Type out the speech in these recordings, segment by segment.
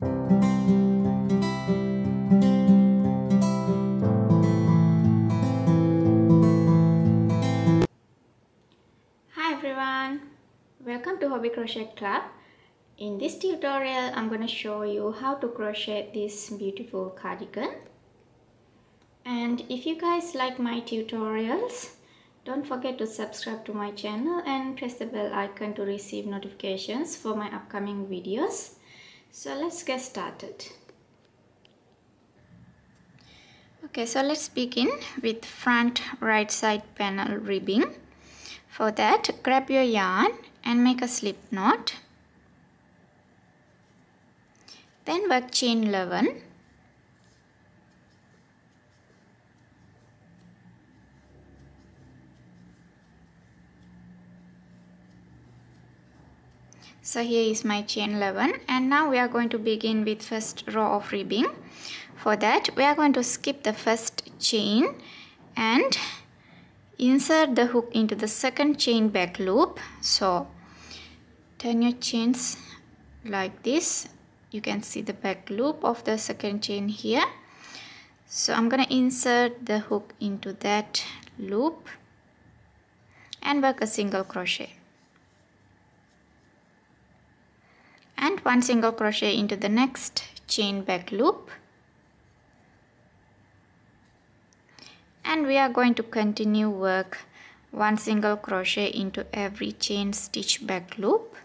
Hi everyone, welcome to Hobby Crochet Club. In this tutorial I'm going to show you how to crochet this beautiful cardigan. And if you guys like my tutorials, don't forget to subscribe to my channel and press the bell icon to receive notifications for my upcoming videos. So let's get started. Okay, so let's begin with front right side panel ribbing. For that, grab your yarn and make a slip knot. Then work chain 11. So here is my chain 11, and now we are going to begin with first row of ribbing. For that, we are going to skip the first chain and insert the hook into the second chain back loop. So turn your chains like this. You can see the back loop of the second chain here. So I'm going to insert the hook into that loop and work a single crochet. And one single crochet into the next chain back loop. And we are going to continue work one single crochet into every chain stitch back loop.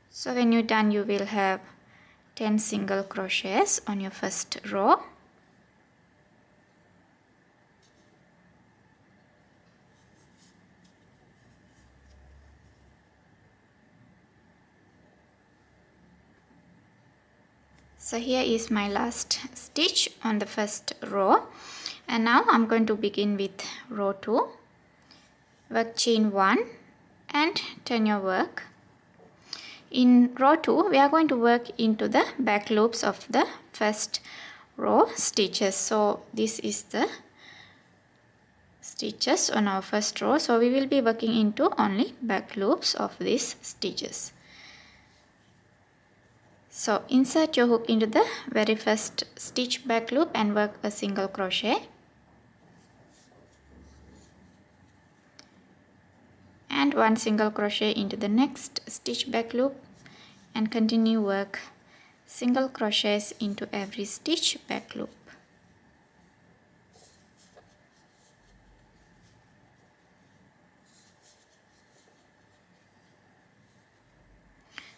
So when you're done, you will have 10 single crochets on your first row. So here is my last stitch on the first row, and now I'm going to begin with row 2. Work chain 1 and turn your work. In row 2, we are going to work into the back loops of the first row stitches. So this is the stitches on our first row. So we will be working into only back loops of these stitches. So insert your hook into the very first stitch back loop and work a single crochet. And one single crochet into the next stitch back loop and continue work single crochets into every stitch back loop.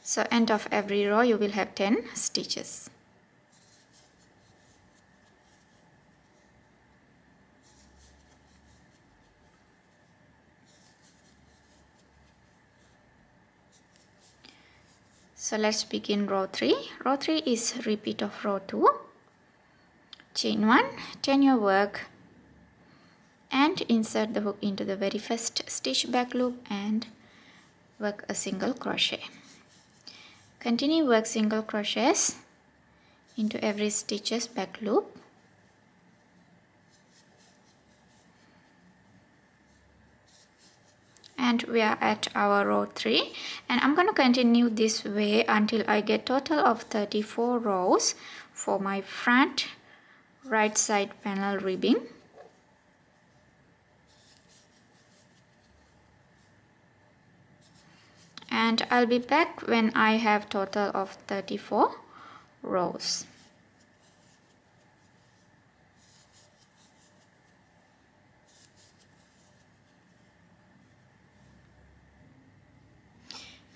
So end of every row you will have 10 stitches. So let's begin row 3. Row 3 is repeat of row 2. Chain 1, turn your work and insert the hook into the very first stitch back loop and work a single crochet. Continue work single crochets into every stitches back loop. And we are at our row 3, and I'm going to continue this way until I get total of 34 rows for my front right side panel ribbing. And I'll be back when I have total of 34 rows.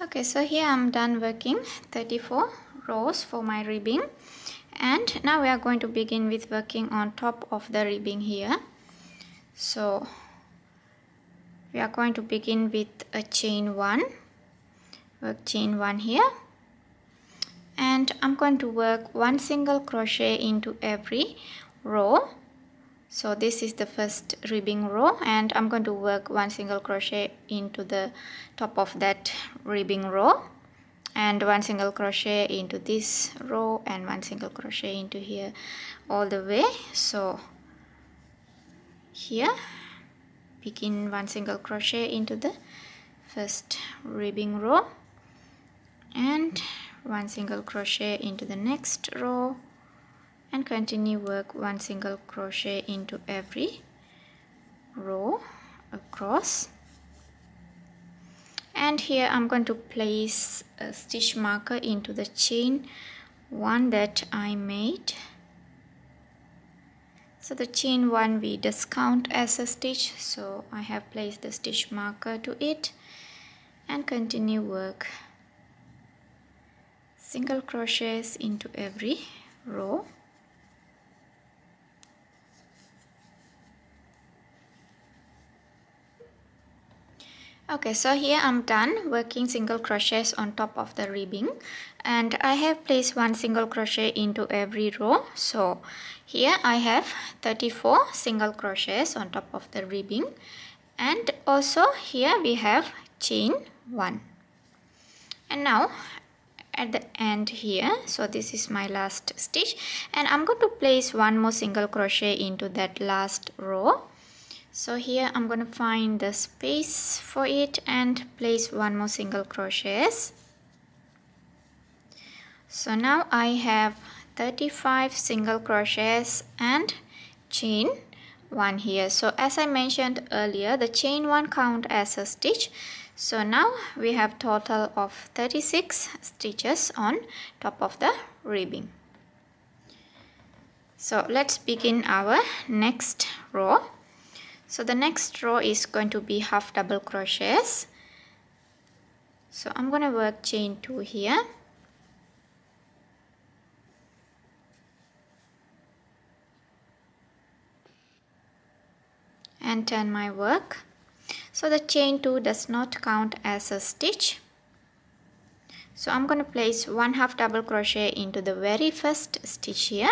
Okay, so here I'm done working 34 rows for my ribbing, and now we are going to begin with working on top of the ribbing here. So we are going to begin with a chain 1. Work chain 1 here, and I'm going to work one single crochet into every row. So this is the first ribbing row, and I'm going to work one single crochet into the top of that ribbing row, and one single crochet into this row, and one single crochet into here all the way. So here begin one single crochet into the first ribbing row and one single crochet into the next row, and continue work one single crochet into every row across. And here I'm going to place a stitch marker into the chain one that I made. So the chain one we discount as a stitch, so I have placed the stitch marker to it and continue work single crochets into every row. Okay, so here I'm done working single crochets on top of the ribbing, and I have placed one single crochet into every row. So here I have 34 single crochets on top of the ribbing, and also here we have chain 1. And now at the end here, so this is my last stitch, and I'm going to place one more single crochet into that last row. So here I'm going to find the space for it and place one more single crochets. So now I have 35 single crochets and chain 1 here. So as I mentioned earlier, the chain 1 count as a stitch. So now we have total of 36 stitches on top of the ribbing. So let's begin our next row. So the next row is going to be half double crochets. So I'm going to work chain 2 here. And turn my work. So the chain 2 does not count as a stitch. So I'm going to place one half double crochet into the very first stitch here.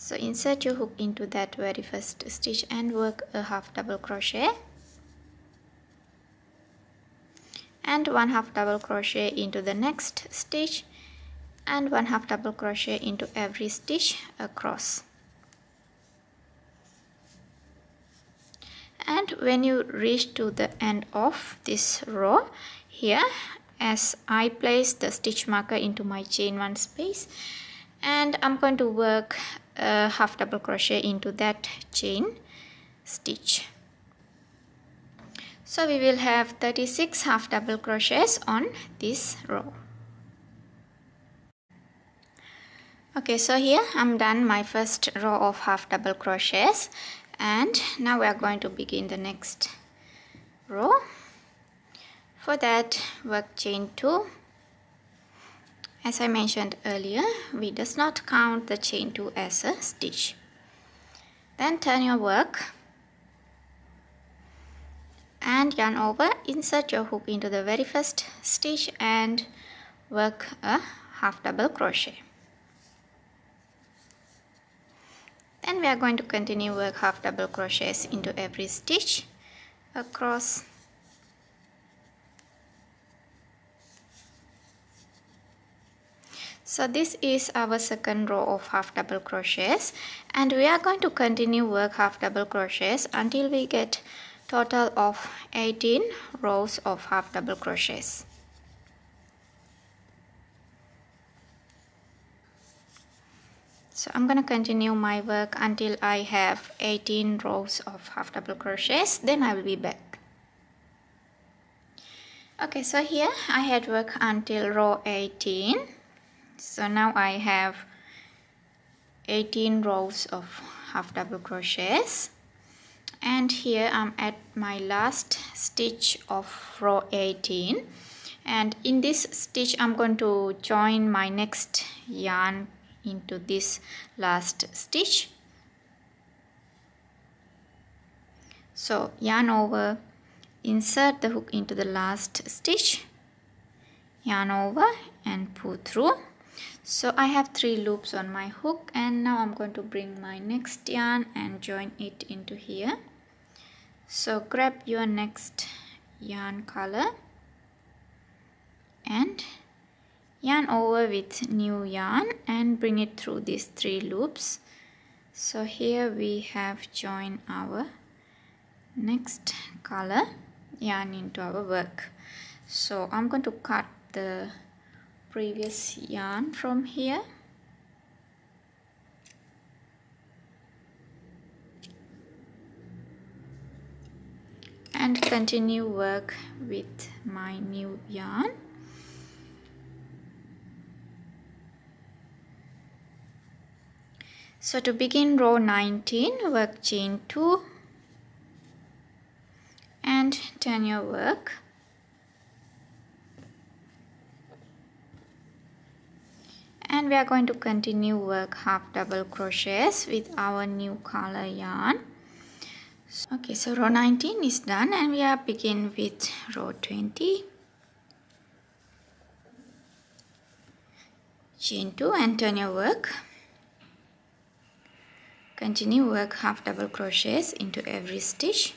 So insert your hook into that very first stitch and work a half double crochet. And one half double crochet into the next stitch. And one half double crochet into every stitch across. And when you reach to the end of this row here, as I place the stitch marker into my chain 1 space, and I'm going to work a half double crochet into that chain stitch. So we will have 36 half double crochets on this row. Okay, so here I'm done my first row of half double crochets, and now we are going to begin the next row. For that, work chain 2. As I mentioned earlier, we does not count the chain 2 as a stitch. Then turn your work and yarn over, insert your hook into the very first stitch and work a half double crochet. Then we are going to continue work half double crochets into every stitch across. So this is our second row of half double crochets, and we are going to continue work half double crochets until we get total of 18 rows of half double crochets. So I'm going to continue my work until I have 18 rows of half double crochets, then I will be back. Okay, so here I had worked until row 18. So now I have 18 rows of half double crochets, and here I'm at my last stitch of row 18, and in this stitch I'm going to join my next yarn into this last stitch. So yarn over, insert the hook into the last stitch, yarn over and pull through. So I have 3 loops on my hook, and now I'm going to bring my next yarn and join it into here. So grab your next yarn color and yarn over with new yarn and bring it through these 3 loops. So here we have joined our next color yarn into our work. So I'm going to cut the previous yarn from here and continue work with my new yarn. So to begin row 19, work chain 2 and turn your work. And we are going to continue work half double crochets with our new color yarn. Okay, so row 19 is done and we are begin with row 20. Chain 2 and turn your work. Continue work half double crochets into every stitch.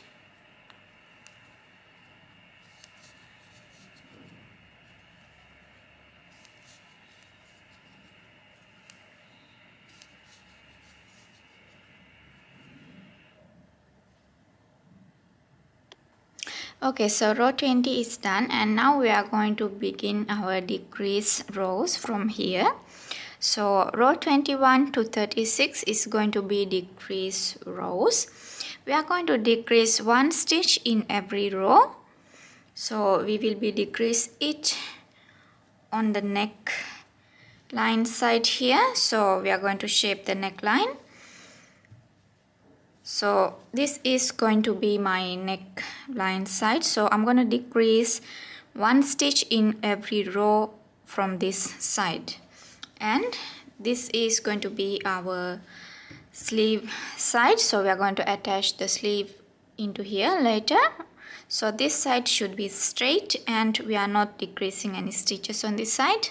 Okay, so row 20 is done and now we are going to begin our decrease rows from here. So row 21 to 36 is going to be decrease rows. We are going to decrease one stitch in every row. So we will be decrease it on the neckline side here. So we are going to shape the neckline. So this is going to be my neckline side. So I'm going to decrease one stitch in every row from this side. And this is going to be our sleeve side. So we are going to attach the sleeve into here later. So this side should be straight and we are not decreasing any stitches on this side.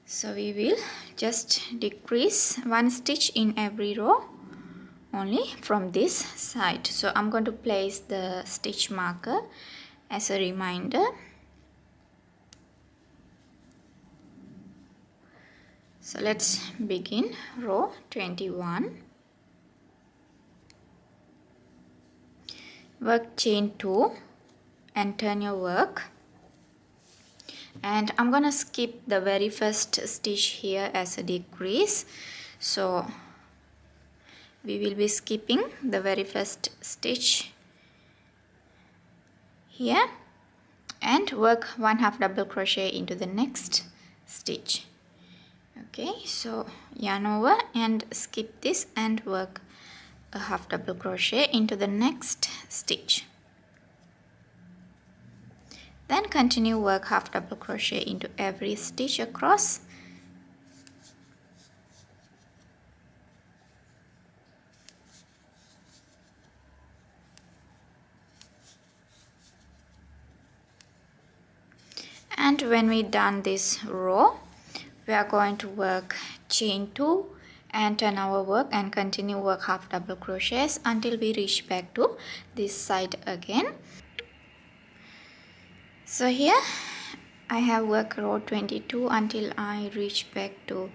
So we will just decrease one stitch in every row only from this side. So I'm going to place the stitch marker as a reminder. So let's begin row 21. Work chain 2 and turn your work. And I'm gonna skip the very first stitch here as a decrease. So we will be skipping the very first stitch here and work one half double crochet into the next stitch. Okay, so yarn over and skip this and work a half double crochet into the next stitch. Then continue work half double crochet into every stitch across. And when we done this row, we are going to work chain 2 and turn our work and continue work half double crochets until we reach back to this side again. So here I have worked row 22 until I reach back to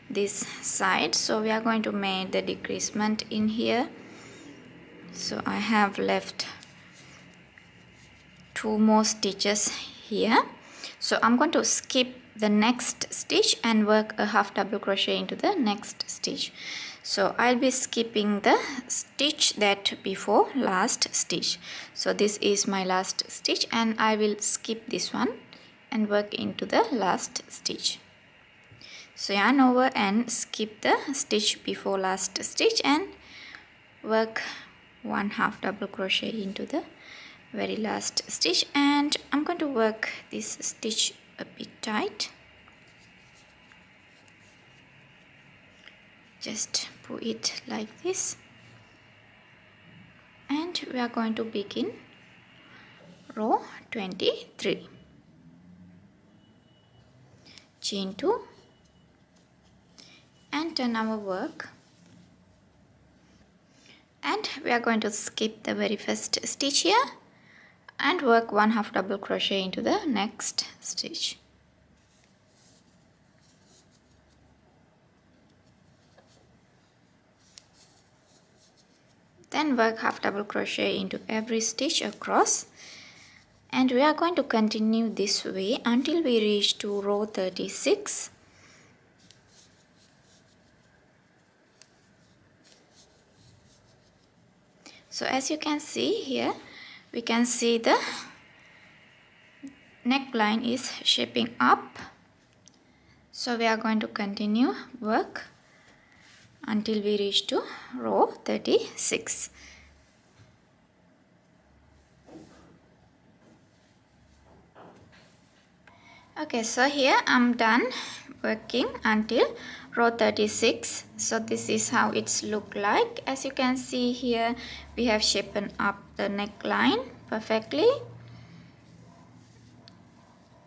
this side. So we are going to make the decreasement in here. So I have left 2 more stitches here. So I'm going to skip the next stitch and work a half double crochet into the next stitch. So I'll be skipping the stitch that before last stitch. So this is my last stitch and I will skip this one and work into the last stitch. So yarn over and skip the stitch before last stitch and work one half double crochet into the very last stitch. And I'm going to work this stitch a bit tight. Just pull it like this and we are going to begin row 23. Chain 2 and turn our work, and we are going to skip the very first stitch here and work one half double crochet into the next stitch. Then work half double crochet into every stitch across, and we are going to continue this way until we reach to row 36. So as you can see here, we can see the neckline is shaping up. So we are going to continue work until we reach to row 36. Okay, so here I'm done working until row 36. So this is how it's look like. As you can see here, we have shaped up the neckline perfectly.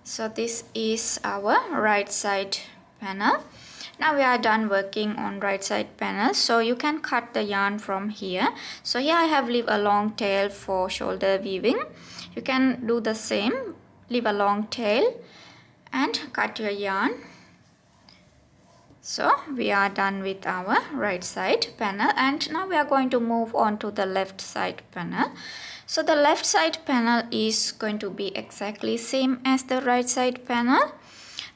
So this is our right side panel. Now we are done working on right side panel, so you can cut the yarn from here. So here I have leave a long tail for shoulder weaving. You can do the same, leave a long tail and cut your yarn. So we are done with our right side panel, and now we are going to move on to the left side panel. So the left side panel is going to be exactly same as the right side panel.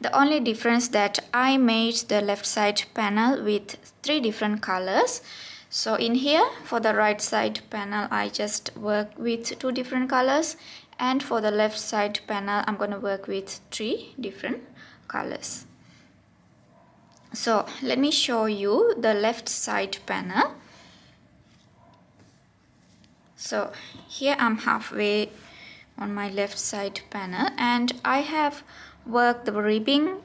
The only difference that I made the left side panel with 3 different colors. So in here for the right side panel I just work with 2 different colors, and for the left side panel I'm going to work with 3 different colors. So let me show you the left side panel. So here I'm halfway on my left side panel, and I have worked the ribbing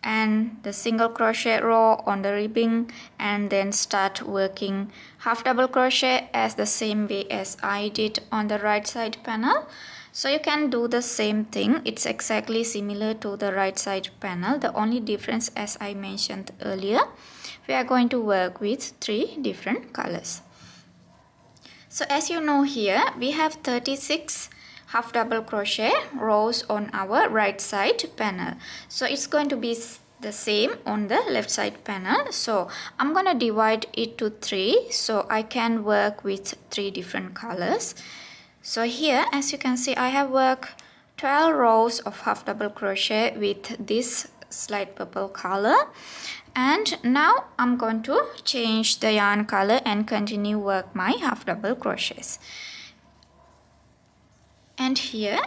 and the single crochet row on the ribbing, and then start working half double crochet as the same way as I did on the right side panel. So you can do the same thing. It's exactly similar to the right side panel. The only difference, as I mentioned earlier, we are going to work with 3 different colors. So as you know, here we have 36 half double crochet rows on our right side panel. So it's going to be the same on the left side panel. So I'm going to divide it to 3 so I can work with 3 different colors. So here, as you can see, I have worked 12 rows of half double crochet with this slight purple color, and now I'm going to change the yarn color and continue work my half double crochets. And here,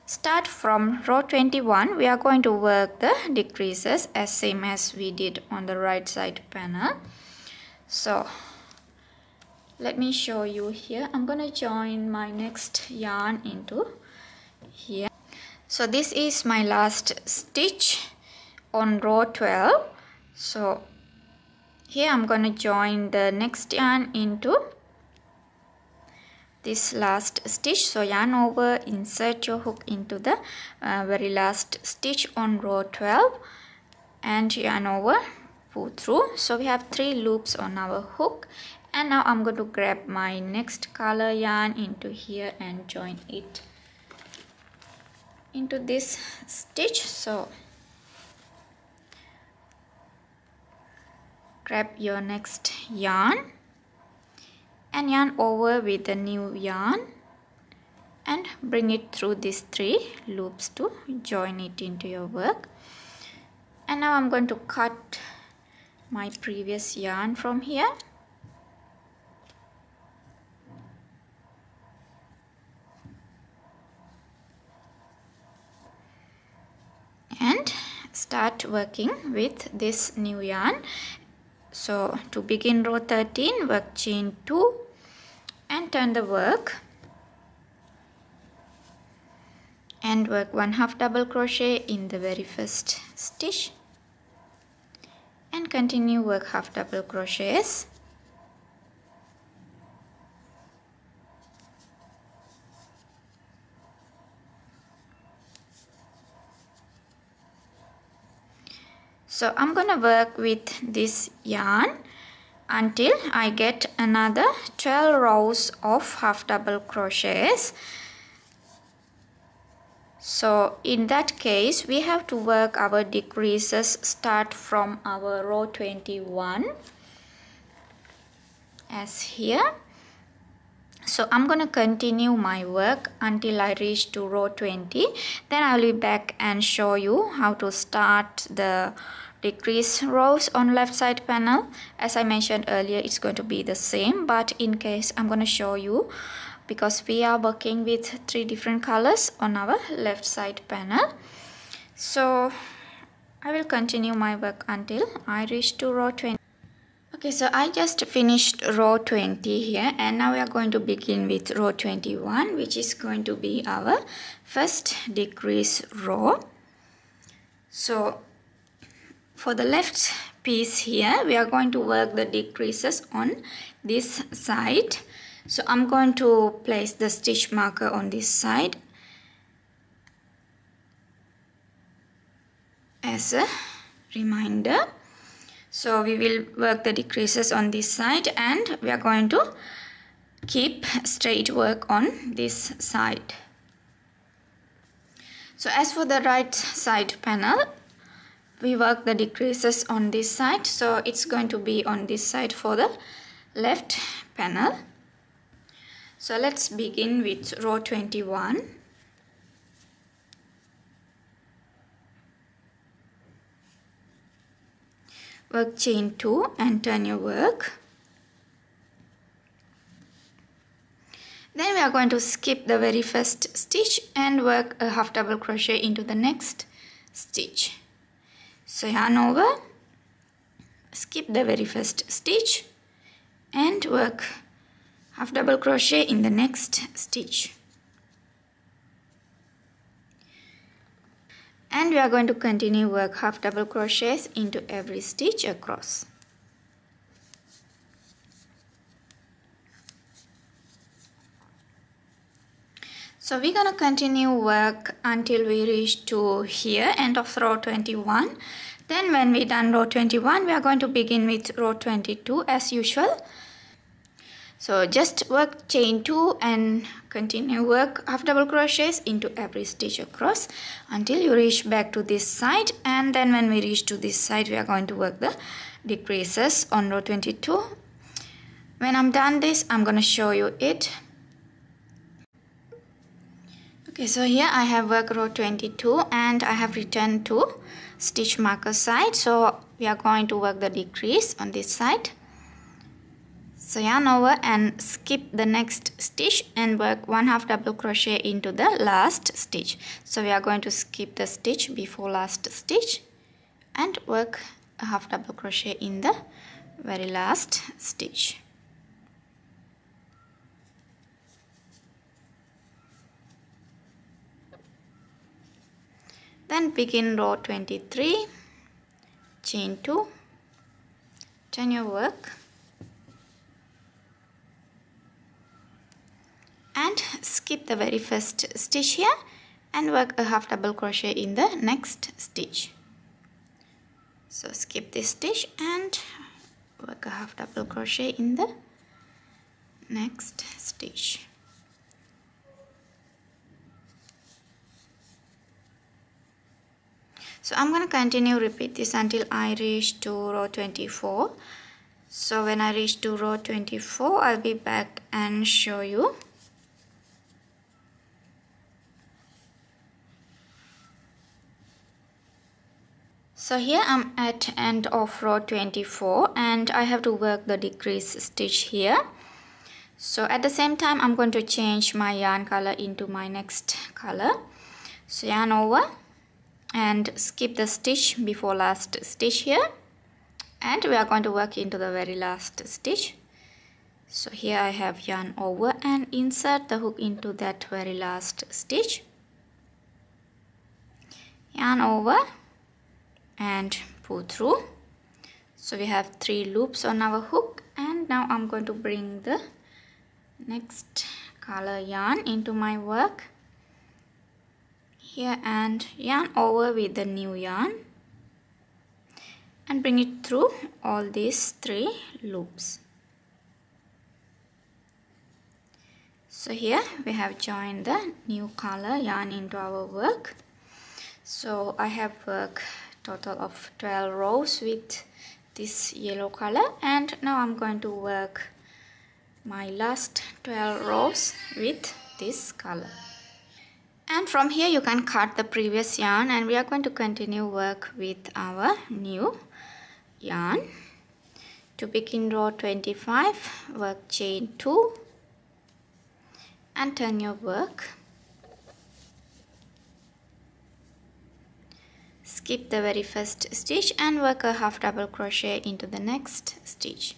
start from row 21, we are going to work the decreases as same as we did on the right side panel. So let me show you here. I'm going to join my next yarn into here. So this is my last stitch on row 12. So here I'm going to join the next yarn into this last stitch. So yarn over, insert your hook into the very last stitch on row 12, and yarn over, pull through. So we have 3 loops on our hook. And now I'm going to grab my next color yarn into here and join it into this stitch. So grab your next yarn and yarn over with the new yarn and bring it through these 3 loops to join it into your work. And now I'm going to cut my previous yarn from here. And start working with this new yarn. So to begin row 13, work chain 2 and turn the work and work 1 half double crochet in the very first stitch and continue work half double crochets. So I'm gonna work with this yarn until I get another 12 rows of half double crochets. So in that case we have to work our decreases start from our row 21 as here, So I'm going to continue my work until I reach to row 20. Then I'll be back and show you how to start the decrease rows on left side panel. As I mentioned earlier, it's going to be the same, but in case I'm going to show you, because we are working with 3 different colors on our left side panel. So I will continue my work until I reach to row 20. Okay, so I just finished row 20 here, and now we are going to begin with row 21, which is going to be our first decrease row. So for the left piece here, we are going to work the decreases on this side. So I'm going to place the stitch marker on this side as a reminder. So we will work the decreases on this side, and we are going to keep straight work on this side. So as for the right side panel, we work the decreases on this side. So it's going to be on this side for the left panel. So let's begin with row 21. Work chain 2 and turn your work. Then we are going to skip the very first stitch and work a half double crochet into the next stitch. So yarn over, skip the very first stitch and work half double crochet in the next stitch. And we are going to continue work half double crochets into every stitch across. So we're going to continue work until we reach to here, end of row 21. Then when we're done row 21, we are going to begin with row 22 as usual. So just work chain 2 and continue work half double crochets into every stitch across until you reach back to this side, and then when we reach to this side, we are going to work the decreases on row 22. When I'm done this, I'm going to show you it. Okay, so here I have worked row 22 and I have returned to stitch marker side. So we are going to work the decrease on this side. So yarn over and skip the next stitch and work 1 half double crochet into the last stitch. So we are going to skip the stitch before last stitch and work a half double crochet in the very last stitch. Then begin row 23, chain 2, turn your work and skip the very first stitch here and work a half double crochet in the next stitch. So skip this stitch and work a half double crochet in the next stitch. So I'm going to continue repeat this until I reach to row 24. So when I reach to row 24, I'll be back and show you. So here I'm at end of row 24 and I have to work the decrease stitch here. So at the same time, I'm going to change my yarn color into my next color. So yarn over and skip the stitch before last stitch here, and we are going to work into the very last stitch. So here I have yarn over and insert the hook into that very last stitch, yarn over and pull through. So we have 3 loops on our hook, and now I'm going to bring the next color yarn into my work here and yarn over with the new yarn and bring it through all these 3 loops. So here we have joined the new color yarn into our work. So I have worked total of 12 rows with this yellow color, and now I'm going to work my last 12 rows with this color. And from here you can cut the previous yarn, and we are going to continue work with our new yarn. To begin row 25, work chain 2 and turn your work. Skip the very first stitch and work a half double crochet into the next stitch.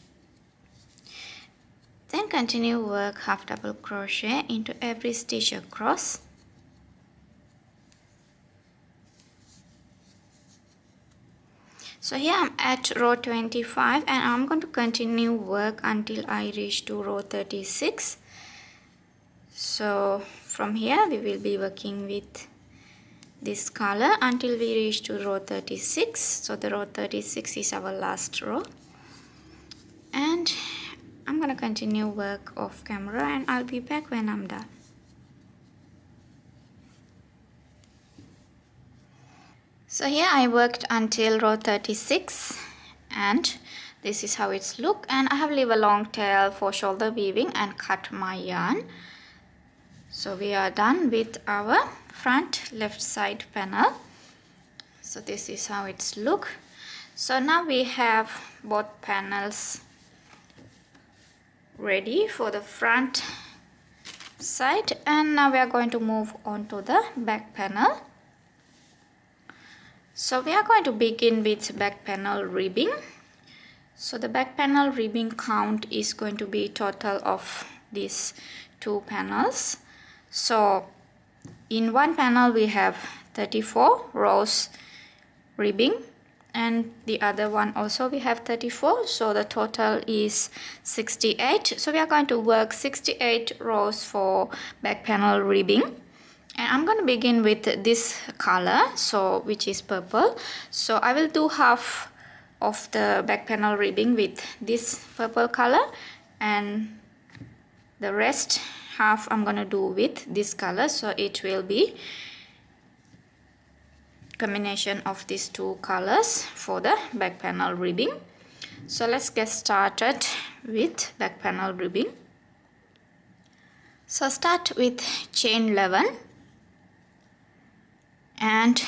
Then continue work half double crochet into every stitch across. So here I'm at row 25 and I'm going to continue work until I reach to row 36. So from here we will be working with this color until we reach to row 36. So the row 36 is our last row, and I'm going to continue work off camera and I'll be back when I'm done. So here I worked until row 36 and this is how it's look, and I have leave a long tail for shoulder weaving and cut my yarn. So we are done with our front left side panel. So this is how it's look. So now we have both panels ready for the front side, and now we are going to move on to the back panel. So we are going to begin with back panel ribbing. So the back panel ribbing count is going to be total of these two panels. So in one panel we have 34 rows ribbing, and the other one also we have 34, so the total is 68. So we are going to work 68 rows for back panel ribbing. And I'm going to begin with this color, so which is purple. So I will do half of the back panel ribbing with this purple color, and the rest half I'm going to do with this color. So it will be combination of these two colors for the back panel ribbing. So let's get started with back panel ribbing. So start with chain 11. And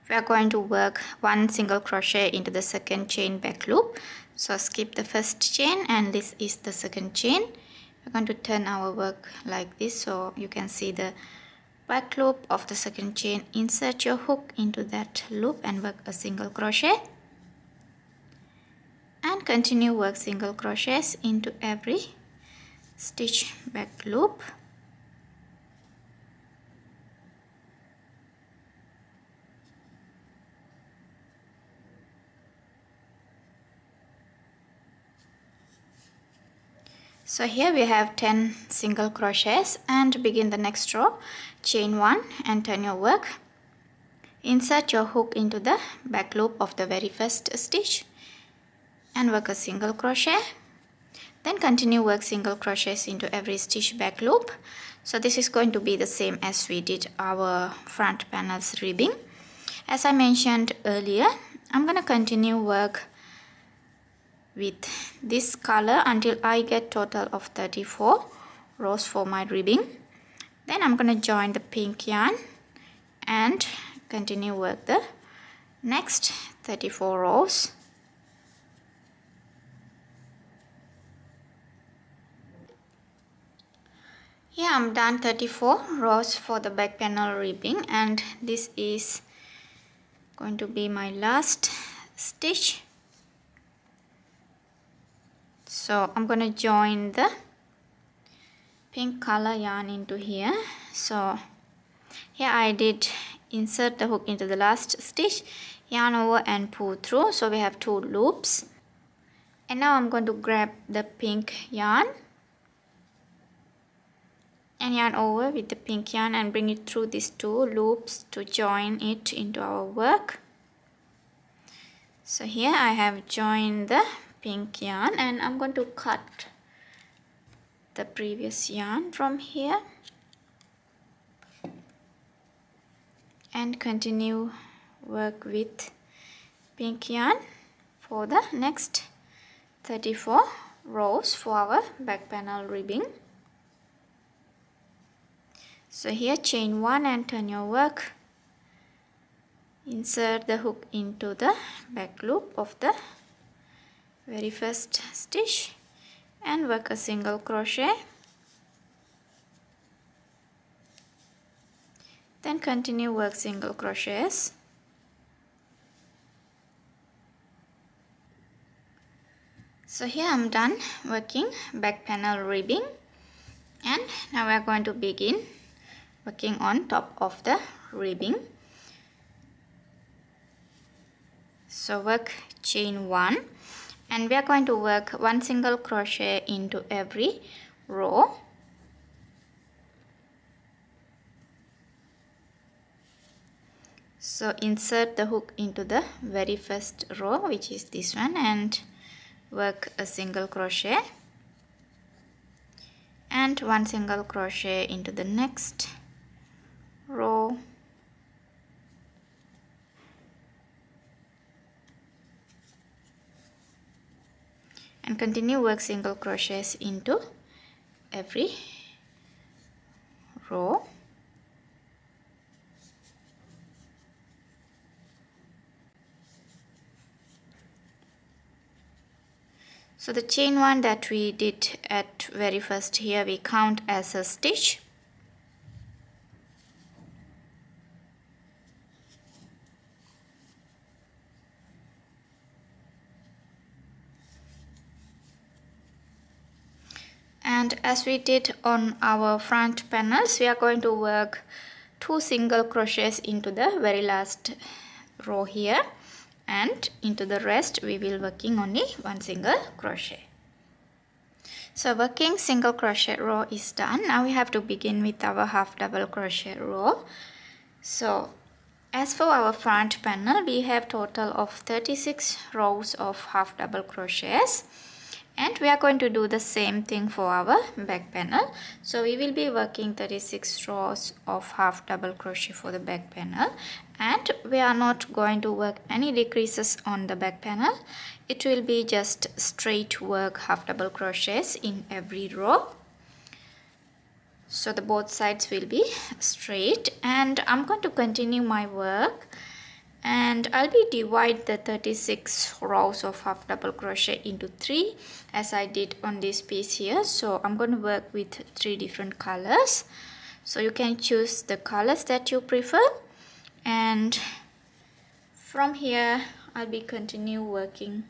we are going to work one single crochet into the second chain back loop. So skip the first chain and this is the second chain. We're going to turn our work like this so you can see the back loop of the second chain. Insert your hook into that loop and work a single crochet, and continue work single crochets into every stitch back loop. So here we have 10 single crochets, and begin the next row, chain 1 and turn your work. Insert your hook into the back loop of the very first stitch and work a single crochet. Then continue work single crochets into every stitch back loop. So this is going to be the same as we did our front panels ribbing. As I mentioned earlier, I'm going to continue work with this color until I get total of 34 rows for my ribbing. Then I'm going to join the pink yarn and continue work the next 34 rows. Here I'm done 34 rows for the back panel ribbing, and this is going to be my last stitch. So I'm going to join the pink color yarn into here. So here I did insert the hook into the last stitch, yarn over and pull through. So we have 2 loops, and now I'm going to grab the pink yarn and yarn over with the pink yarn and bring it through these 2 loops to join it into our work. So here I have joined the pink yarn, and I'm going to cut the previous yarn from here and continue work with pink yarn for the next 34 rows for our back panel ribbing. So here chain 1 and turn your work. Insert the hook into the back loop of the very first stitch and work a single crochet. Then continue work single crochets. So here I'm done working back panel ribbing, and now we are going to begin working on top of the ribbing. So work chain 1, and we are going to work 1 single crochet into every row. So insert the hook into the very first row, which is this one, and work a single crochet and 1 single crochet into the next row. And continue work single crochets into every row. So the chain 1 that we did at very first here, we count as a stitch. And as we did on our front panels, we are going to work 2 single crochets into the very last row here, and into the rest we will working only 1 single crochet. So working single crochet row is done. Now we have to begin with our half double crochet row. So as for our front panel, we have total of 36 rows of half double crochets, and we are going to do the same thing for our back panel. So we will be working 36 rows of half double crochet for the back panel, and we are not going to work any decreases on the back panel. It will be just straight work half double crochets in every row. So the both sides will be straight, and I'm going to continue my work, and I'll be divide the 36 rows of half double crochet into 3 as I did on this piece here. So I'm going to work with 3 different colors, so you can choose the colors that you prefer, and from here I'll be continue working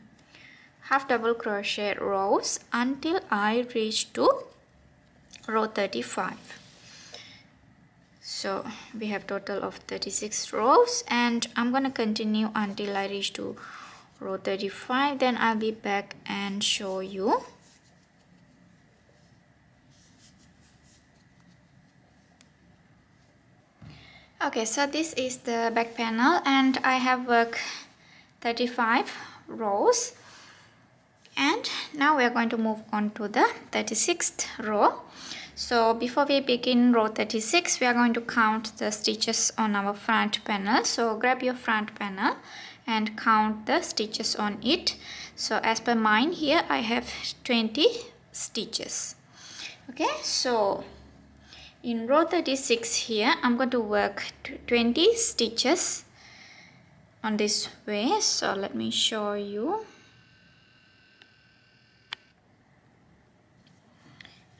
half double crochet rows until I reach to row 35. So we have total of 36 rows, and I'm going to continue until I reach to row 35. Then I'll be back and show you. Okay, so this is the back panel, and I have worked 35 rows, and now we are going to move on to the 36th row. So before we begin row 36, we are going to count the stitches on our front panel. So grab your front panel and count the stitches on it. So as per mine here, I have 20 stitches. Okay, so in row 36 here, I'm going to work 20 stitches on this way. So let me show you.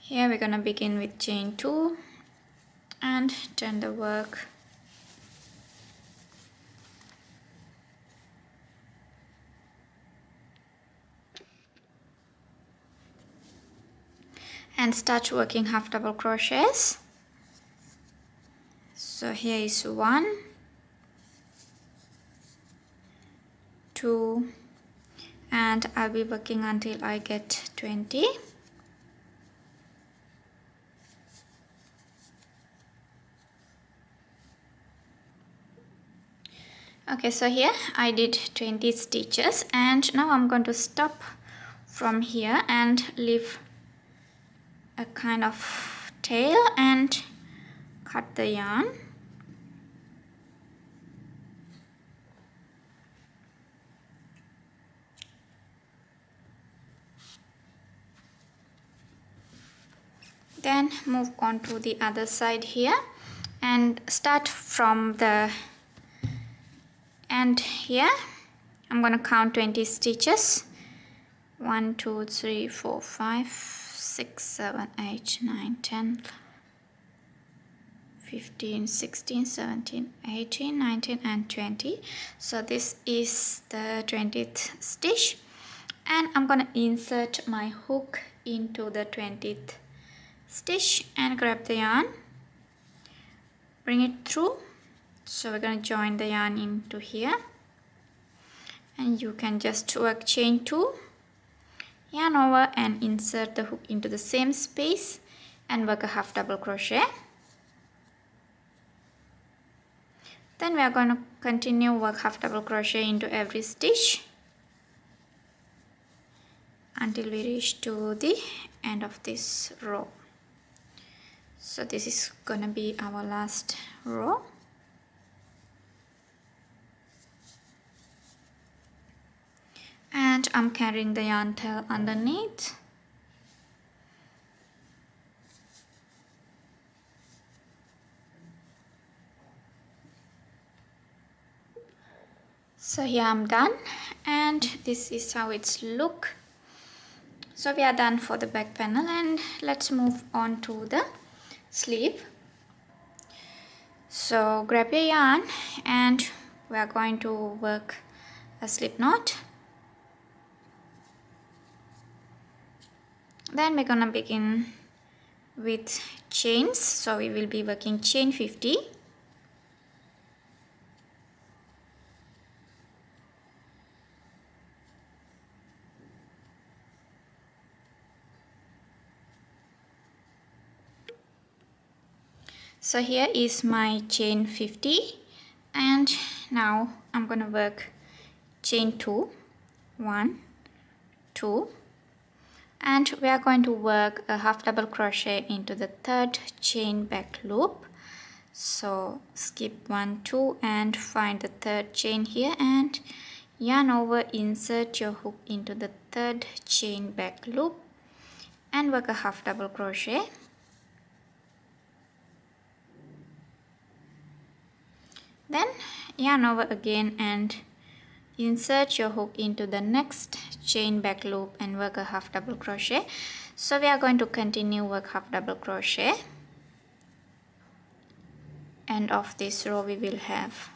Here we're going to begin with chain 2 and turn the work. And start working half double crochets. So here is 1, 2, and I'll be working until I get 20. Okay, so here I did 20 stitches, and now I'm going to stop from here and leave a kind of tail and cut the yarn. Then move on to the other side here and start from the end here. I'm going to count 20 stitches. 1 2 3 4 5 6 7 8 9 10 15 16 17 18 19 and 20. So this is the 20th stitch, and I'm going to insert my hook into the 20th stitch and grab the yarn, bring it through. So we're going to join the yarn into here, and you can just work chain 2, yarn over and insert the hook into the same space and work a half double crochet. Then we are going to continue work half double crochet into every stitch until we reach to the end of this row. So this is gonna be our last row. And I'm carrying the yarn tail underneath. So here I'm done, and this is how it's look. So we are done for the back panel, and let's move on to the sleeve. So grab your yarn and we are going to work a slip knot. Then we're gonna begin with chains. So we will be working chain 50. So here is my chain 50, and now I'm gonna work chain 2, 1, 2, and we are going to work a half double crochet into the third chain back loop. So skip 1 2 and find the third chain here and yarn over, insert your hook into the third chain back loop and work a half double crochet. Then yarn over again and insert your hook into the next chain back loop and work a half double crochet. So we are going to continue work half double crochet. End of this row we will have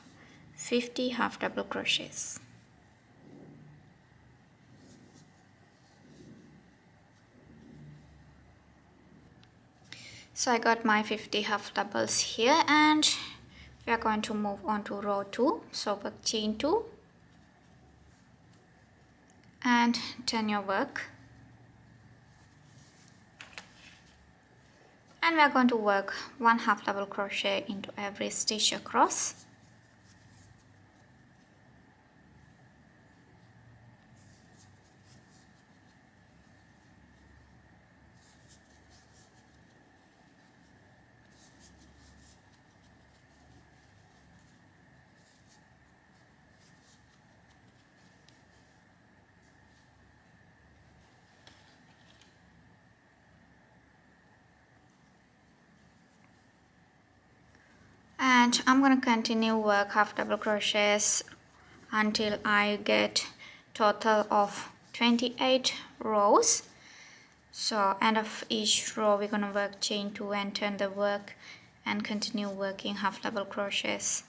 50 half double crochets. So I got my 50 half doubles here, and we are going to move on to row 2. So work chain 2 and turn your work, and we are going to work 1 half double crochet into every stitch across. And I'm going to continue work half double crochets until I get total of 28 rows. So end of each row we're going to work chain 2 and turn the work and continue working half double crochets.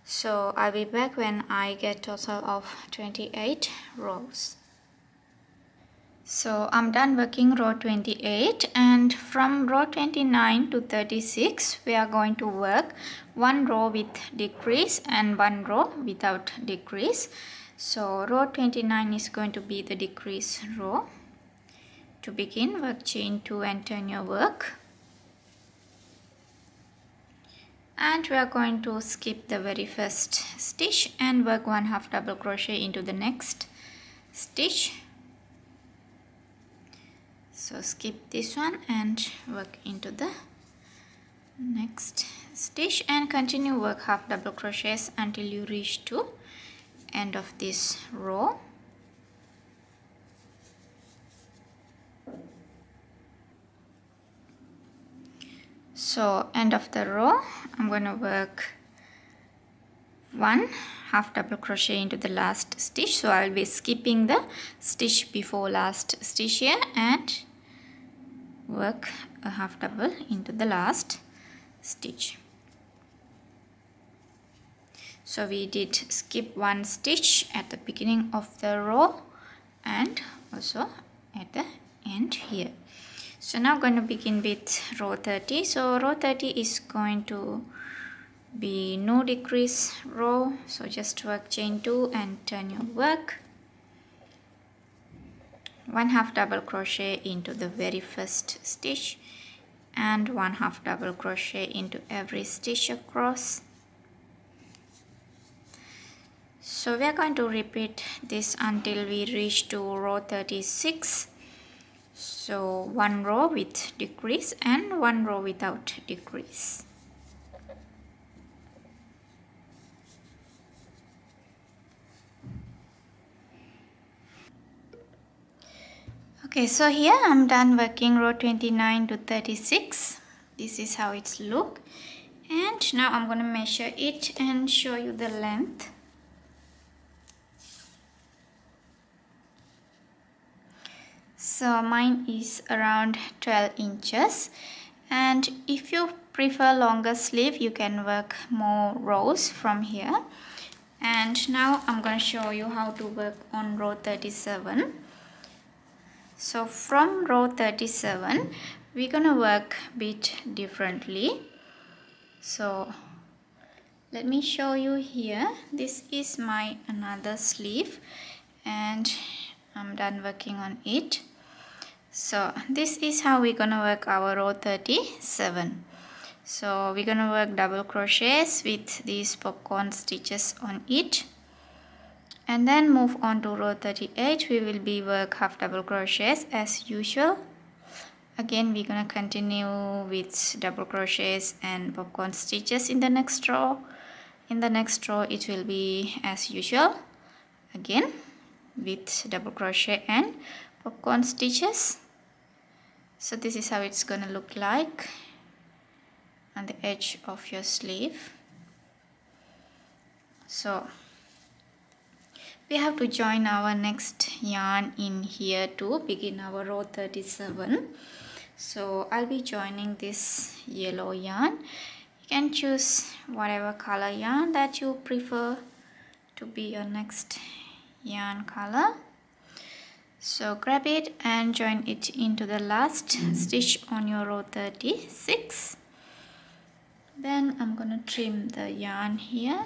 So I'll be back when I get total of 28 rows. So I'm done working row 28, and from row 29 to 36 we are going to work 1 row with decrease and 1 row without decrease. So row 29 is going to be the decrease row. To begin, work chain 2 and turn your work, and we are going to skip the very first stitch and work 1 half double crochet into the next stitch. So skip this one and work into the next stitch and continue work half double crochets until you reach to end of this row. So end of the row, I'm going to work 1 half double crochet into the last stitch. So I'll be skipping the stitch before last stitch here and work a half double into the last stitch. So we did skip 1 stitch at the beginning of the row and also at the end here. So now I'm going to begin with row 30. So row 30 is going to be no decrease row. So just work chain 2 and turn your work. 1 half double crochet into the very first stitch and 1 half double crochet into every stitch across. So we are going to repeat this until we reach to row 36. So 1 row with decrease and 1 row without decrease. Okay, so here I'm done working row 29 to 36. This is how it's look. And now I'm going to measure it and show you the length. So mine is around 12 inches, and if you prefer longer sleeve you can work more rows from here. And now I'm going to show you how to work on row 37. So from row 37 we're going to work a bit differently. So let me show you here. This is my another sleeve and I'm done working on it. So this is how we're gonna work our row 37. So we're gonna work double crochets with these popcorn stitches on it, and then move on to row 38. We will be work half double crochets as usual. Again we're gonna continue with double crochets and popcorn stitches in the next row. In the next row it will be as usual, again with double crochet and popcorn stitches. So this is how it's gonna look like on the edge of your sleeve. So we have to join our next yarn in here to begin our row 37. So I'll be joining this yellow yarn. You can choose whatever color yarn that you prefer to be your next yarn color. So grab it and join it into the last stitch on your row 36. Then I'm gonna trim the yarn here.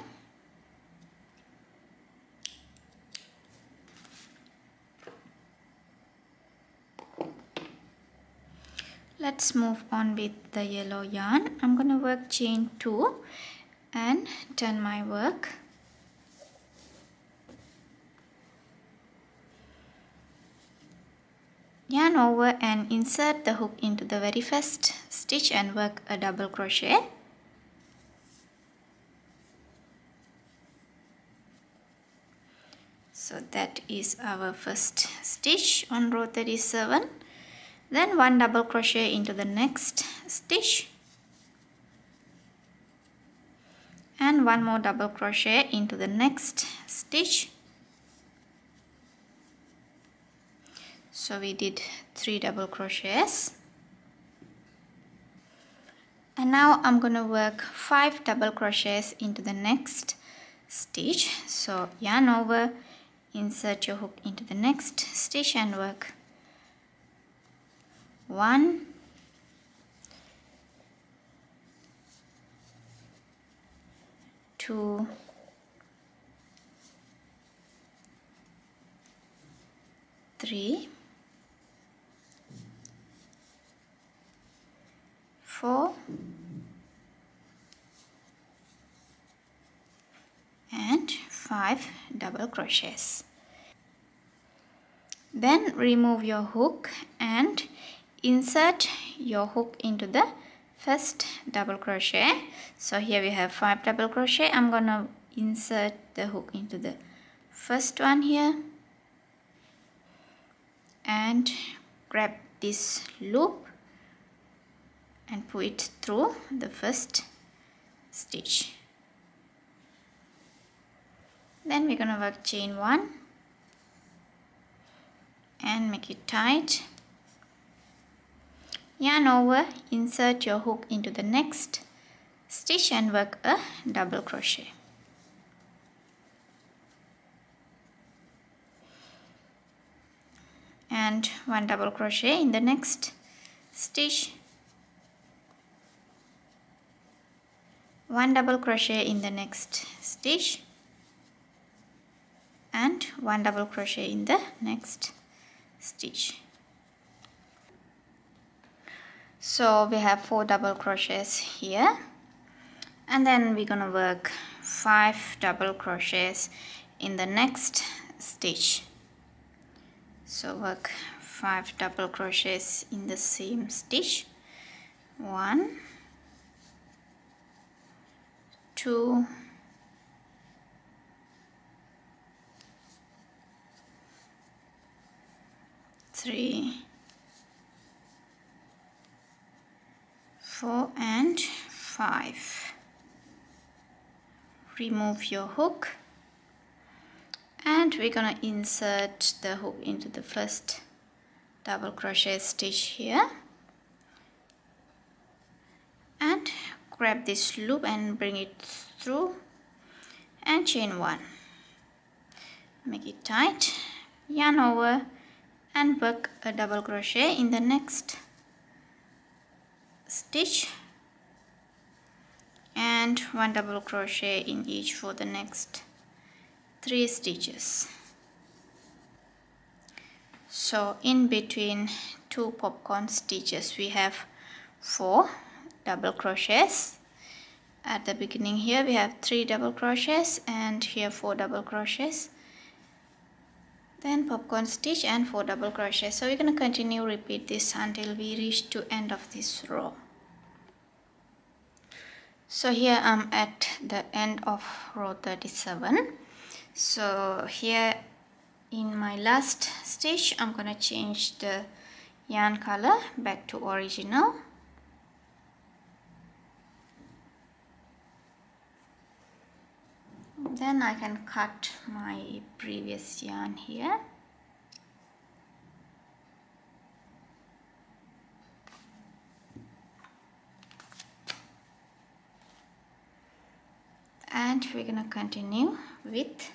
Let's move on with the yellow yarn. I'm gonna work chain 2 and turn my work. Yarn over and insert the hook into the very first stitch and work a double crochet. So that is our first stitch on row 37. Then 1 double crochet into the next stitch and 1 more double crochet into the next stitch. So we did 3 double crochets, and now I'm gonna work 5 double crochets into the next stitch. So yarn over, insert your hook into the next stitch and work 1, 2, 3, 4 and 5 double crochets. Then remove your hook and insert your hook into the first double crochet. So here we have 5 double crochet. I'm gonna insert the hook into the first one here and grab this loop and pull it through the first stitch. Then we're gonna work chain 1 and make it tight. Yarn over, insert your hook into the next stitch and work a double crochet. And 1 double crochet in the next stitch, 1 double crochet in the next stitch, and 1 double crochet in the next stitch. So we have 4 double crochets here, and then we're gonna work 5 double crochets in the next stitch. So work 5 double crochets in the same stitch. 1, 2, 3, 4 and 5. Remove your hook and we're gonna insert the hook into the first double crochet stitch here and grab this loop and bring it through and chain 1. Make it tight, yarn over and work a double crochet in the next stitch and 1 double crochet in each for the next 3 stitches. So in between 2 popcorn stitches we have 4 double crochets. At the beginning here we have 3 double crochets and here 4 double crochets, then popcorn stitch and 4 double crochets. So we're going to continue repeat this until we reach to end of this row. So here I'm at the end of row 37. So here in my last stitch I'm gonna change the yarn color back to original. Then I can cut my previous yarn here. And we're gonna continue with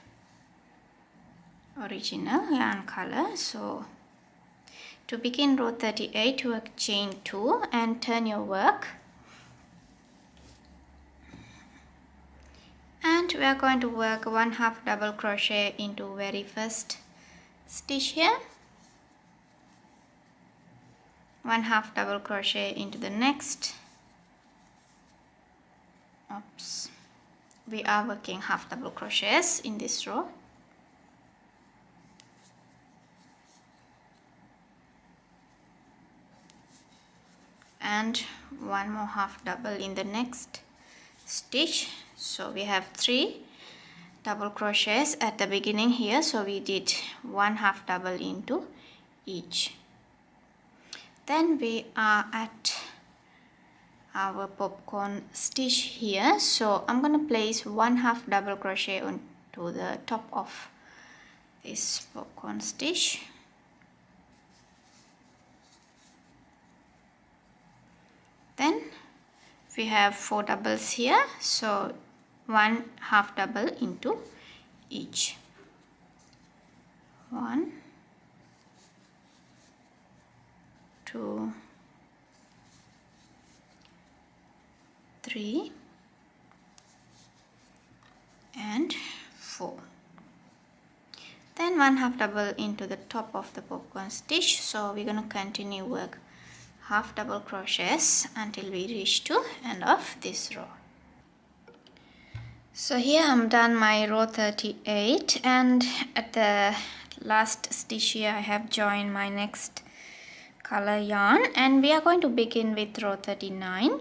original yarn color. So to begin row 38, work chain 2 and turn your work, and we are going to work 1/2 double crochet into very first stitch here, 1/2 double crochet into the next. Oops, we are working 1/2 double crochets in this row, and 1 more 1/2 double in the next stitch. So we have 3 double crochets at the beginning here, so we did 1/2 double into each. Then we are at our popcorn stitch here, so I'm gonna place 1/2 double crochet onto the top of this popcorn stitch. Then we have 4 doubles here, so 1/2 double into each. 1, 2, 3 and 4. Then 1/2 double into the top of the popcorn stitch. So we're gonna continue work 1/2 double crochets until we reach to end of this row. So here I'm done my row 38, and at the last stitch here I have joined my next color yarn, and we are going to begin with row 39.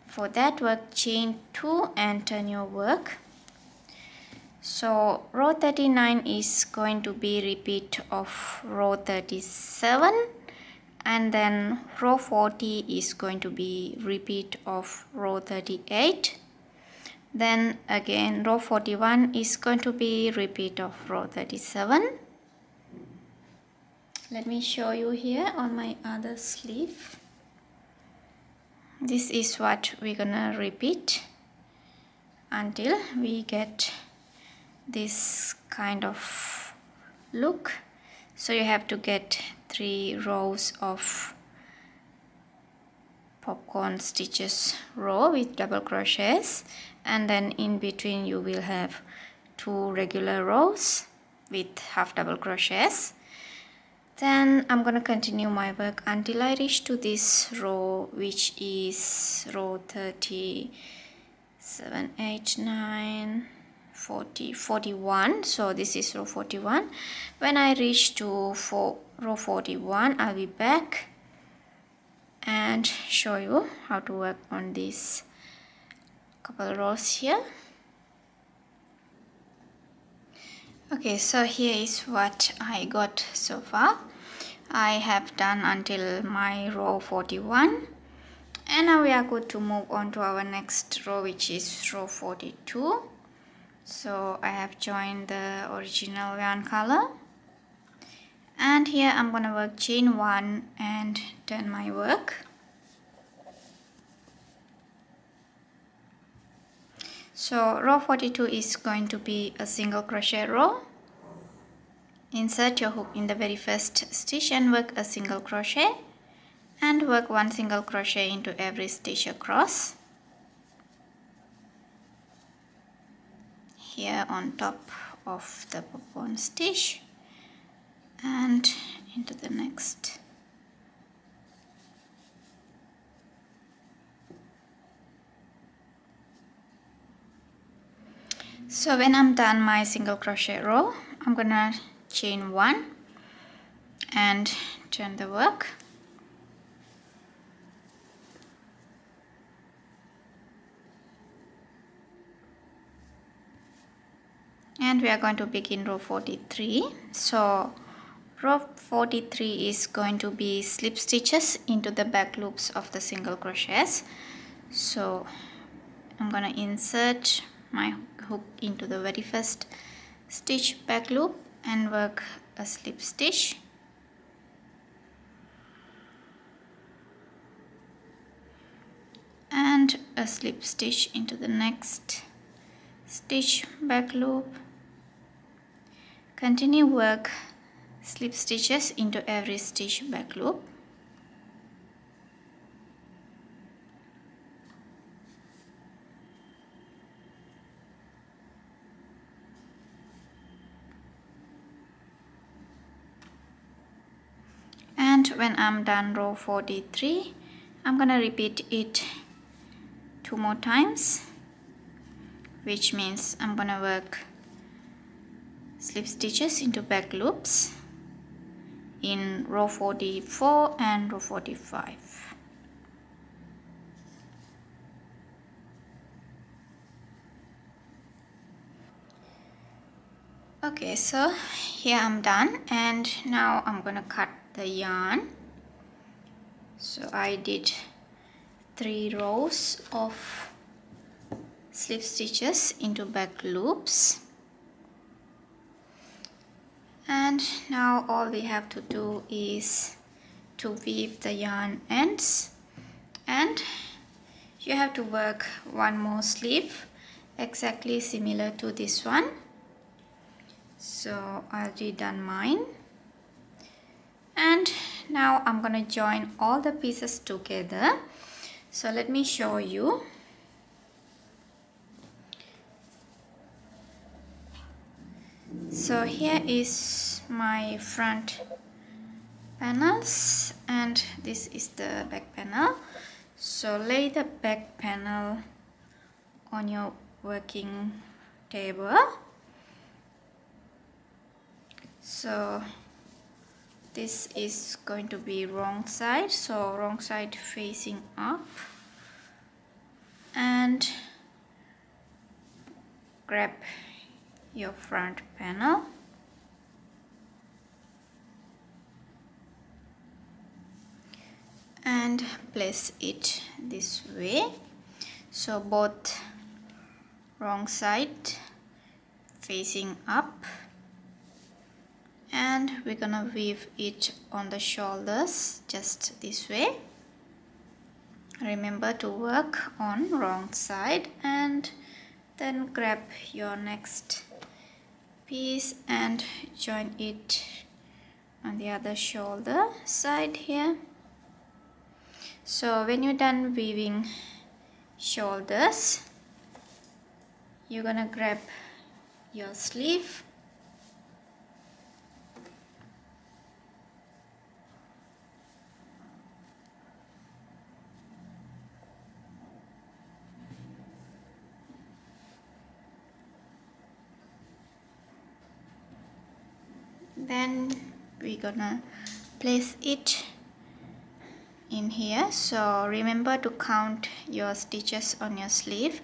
For that, work chain 2 and turn your work. So row 39 is going to be repeat of row 37 and then row 40 is going to be repeat of row 38. Then again row 41 is going to be repeat of row 37. Let me show you here on my other sleeve. This is what we're gonna repeat until we get this kind of look. So you have to get 3 rows of popcorn stitches row with double crochets, and then in between you will have 2 regular rows with half double crochets. Then I'm gonna continue my work until I reach to this row, which is row 37, 8, 9, 40, 41. So this is row 41. When I reach to row 41, I'll be back and show you how to work on these couple rows here. Okay, so here is what I got so far. I have done until my row 41, and now we are good to move on to our next row, which is row 42. So I have joined the original yarn color, and here I'm gonna work chain 1 and turn my work. So row 42 is going to be a single crochet row. Insert your hook in the very first stitch and work a single crochet, and work 1 single crochet into every stitch across. Here on top of the popcorn stitch and into the next. So when I'm done my single crochet row, I'm gonna chain 1 and turn the work. And we are going to begin row 43. So row 43 is going to be slip stitches into the back loops of the single crochets. So I'm gonna insert my hook into the very first stitch back loop and work a slip stitch, and a slip stitch into the next stitch back loop. Continue work slip stitches into every stitch back loop. And when I'm done row 43, I'm gonna repeat it 2 more times, which means I'm gonna work slip stitches into back loops in row 44 and row 45. Okay, so here I'm done, and now I'm gonna cut the yarn. So I did 3 rows of slip stitches into back loops, and now all we have to do is to weave the yarn ends, and you have to work 1 more sleeve exactly similar to this one. So I already done mine, and now I'm gonna join all the pieces together. So let me show you. So here is my front panels, and this is the back panel. So lay the back panel on your working table. So this is going to be wrong side, so wrong side facing up, and grab your front panel and place it this way. So both wrong side facing up, and we're gonna weave it on the shoulders just this way. Remember to work on wrong side, and then grab your next piece and join it on the other shoulder side here. So when you're done weaving shoulders, you're gonna grab your sleeve, then we're gonna place it in here. So remember to count your stitches on your sleeve,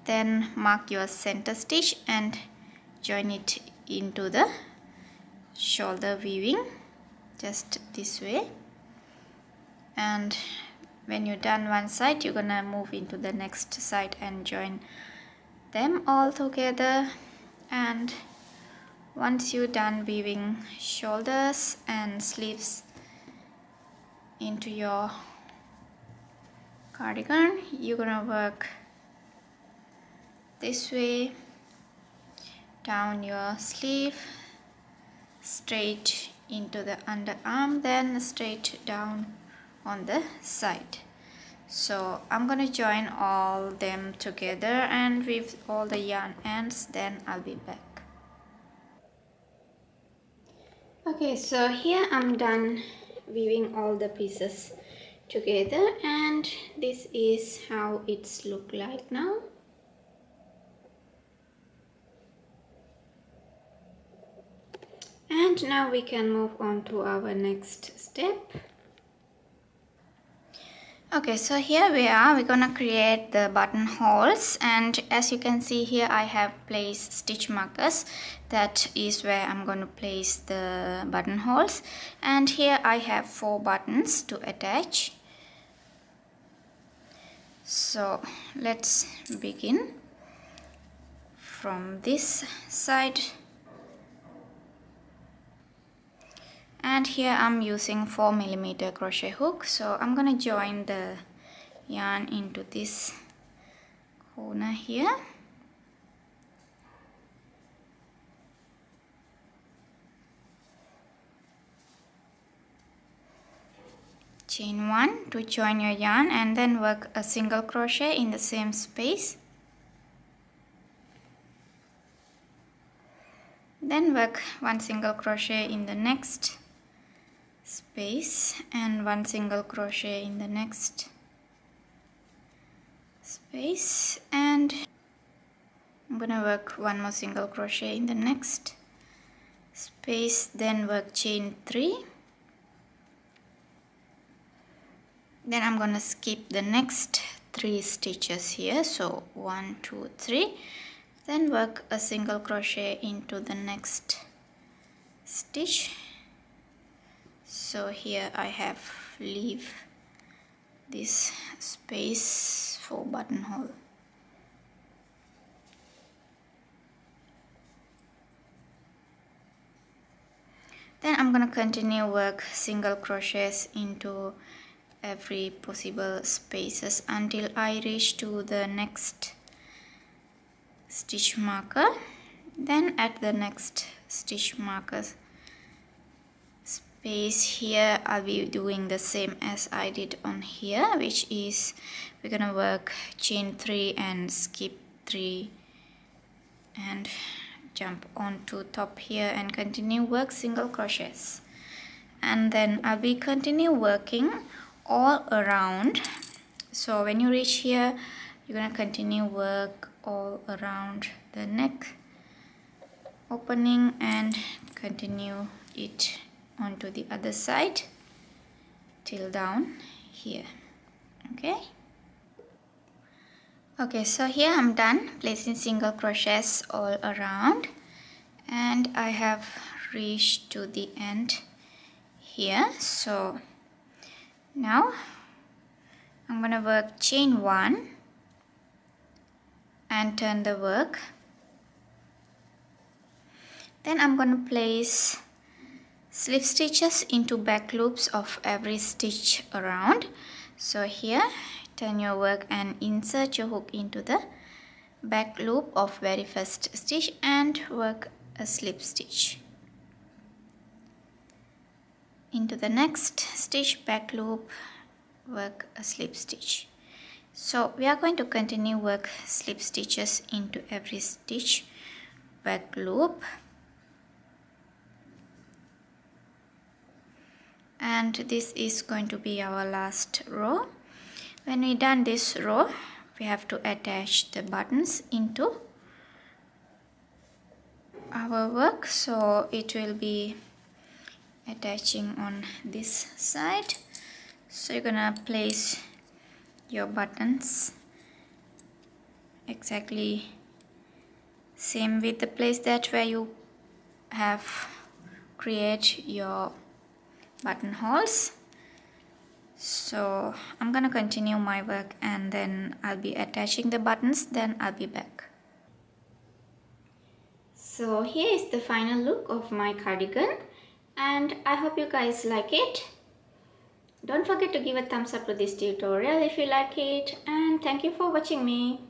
then mark your center stitch and join it into the shoulder weaving just this way. And when you're done one side, you're gonna move into the next side and join them all together. And once you're done weaving shoulders and sleeves into your cardigan, you're gonna work this way down your sleeve, straight into the underarm, then straight down on the side. So I'm gonna join all them together and weave all the yarn ends, then I'll be back. Okay, so here I'm done weaving all the pieces together, and this is how it's look like now. And now we can move on to our next step. Okay, so here we are. We're gonna create the buttonholes, and as you can see here, I have placed stitch markers. That is where I'm going to place the buttonholes. And here I have 4 buttons to attach. So let's begin from this side. And here I'm using 4mm crochet hook. So I'm gonna join the yarn into this corner here. Chain 1 to join your yarn, and then work a single crochet in the same space. Then work 1 single crochet in the next space and 1 single crochet in the next space, and I'm gonna work 1 more single crochet in the next space, then work chain 3. Then I'm gonna skip the next 3 stitches here, so 1 2 3, then work a single crochet into the next stitch. So here I have leave this space for buttonhole. Then I'm gonna continue work single crochets into every possible spaces until I reach to the next stitch marker. Then at the next stitch marker space here, I'll be doing the same as I did on here, which is we're gonna work chain 3 and skip 3 and jump on to top here and continue work single crochets. And then I'll be continue working all around. So when you reach here, you're gonna continue work all around the neck opening and continue it onto the other side till down here. Okay, so here I'm done placing single crochets all around, and I have reached to the end here. So now I'm gonna work chain 1 and turn the work. Then I'm gonna place slip stitches into back loops of every stitch around. So here, turn your work and insert your hook into the back loop of very first stitch and work a slip stitch. Into the next stitch, back loop, work a slip stitch. So we are going to continue work slip stitches into every stitch, back loop. And this is going to be our last row. When we done this row, we have to attach the buttons into our work. So it will be attaching on this side. So you're gonna place your buttons exactly same with the place that where you have create your buttonholes. So I'm gonna continue my work and then I'll be attaching the buttons, then I'll be back. So here is the final look of my cardigan and I hope you guys like it. Don't forget to give a thumbs up to this tutorial if you like it, and thank you for watching me.